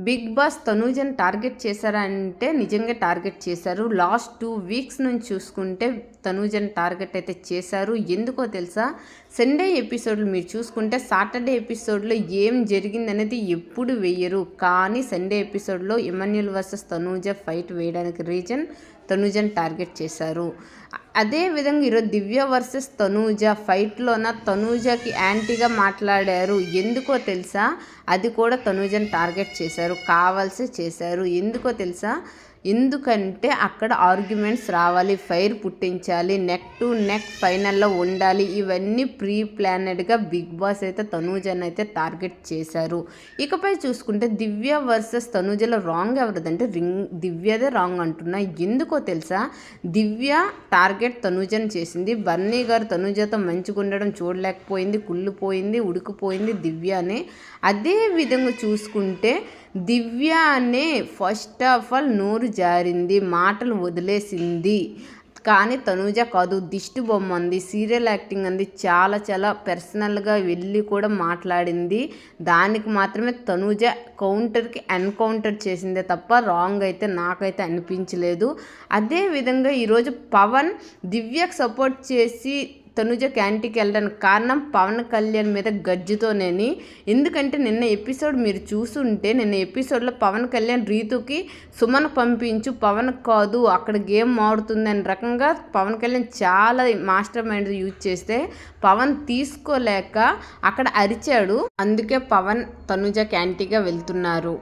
Big boss తనూజని target చేశారా అంటే నిజంగా టార్గెట్ చేశారు. లాస్ట్ 2 వీక్స్ నుంచి చూసుకుంటే తనూజని టార్గెట్ అయితే చేశారు. ఎందుకో తెలుసా? సండే ఎపిసోడ్లు మీరు చూసుకుంటే సాటర్డే ఎపిసోడ్లో ఏం జరిగిందనేది ఎప్పుడు వేయరు. కానీ సండే ఎపిసోడ్లో ఇమాన్యుల్ వర్సెస్ తనూజ ఫైట్ వేయడానికి రీజన్ తనూజని టార్గెట్ చేశారు. అదేవిధంగా ఈరోజు దివ్య వర్సెస్ తనూజ ఫైట్లోన తనూజకి యాంటీగా మాట్లాడారు. ఎందుకో తెలుసా? అది కూడా తనూజని టార్గెట్ చేశారు, కావాల్సి చేశారు. ఎందుకో తెలుసా? ఎందుకంటే అక్కడ ఆర్గ్యుమెంట్స్ రావాలి, ఫైర్ పుట్టించాలి, నెక్ టు నెక్ ఫైనల్లో ఉండాలి. ఇవన్నీ ప్రీ ప్లానెడ్గా బిగ్ బాస్ అయితే తనూజని అయితే టార్గెట్ చేశారు. ఇకపై చూసుకుంటే దివ్య వర్సెస్ తనూజలో రాంగ్ ఎవరిదంటే దివ్యదే రాంగ్ అంటున్నా. ఎందుకో తెలుసా? దివ్య టార్గెట్ తనూజని చేసింది. బన్నీ గారు తనూజతో మంచిగా ఉండడం చూడలేకపోయింది, కుళ్ళిపోయింది, ఉడికిపోయింది దివ్యనే. అదే విధంగా చూసుకుంటే దివ్య అనే ఫస్ట్ ఆఫ్ ఆల్ నోరు జారింది, మాటలు వదిలేసింది. కానీ తనూజ కాదు, దిష్టి బొమ్మ అంది, సీరియల్ యాక్టింగ్ అంది, చాలా చాలా పర్సనల్గా వెళ్ళి కూడా మాట్లాడింది. దానికి మాత్రమే తనూజ కౌంటర్కి ఎన్కౌంటర్ చేసిందే తప్ప రాంగ్ అయితే నాకైతే అనిపించలేదు. అదేవిధంగా ఈరోజు పవన్ దివ్యకు సపోర్ట్ చేసి తనూజ క్యాంటీకి వెళ్ళడానికి కారణం పవన్ కళ్యాణ్ మీద గజ్జుతోనేని. ఎందుకంటే నిన్న ఎపిసోడ్ మీరు చూసుంటే నిన్న ఎపిసోడ్లో పవన్ కళ్యాణ్ రీతుకి సుమన్ పంపించు, పవన్ కాదు అక్కడ గేమ్ ఆడుతుంది అనే రకంగా పవన్ కళ్యాణ్ చాలా మాస్టర్ మైండ్ యూజ్ చేస్తే పవన్ తీసుకోలేక అక్కడ అరిచాడు. అందుకే పవన్ తనూజ క్యాంటీగా వెళ్తున్నారు.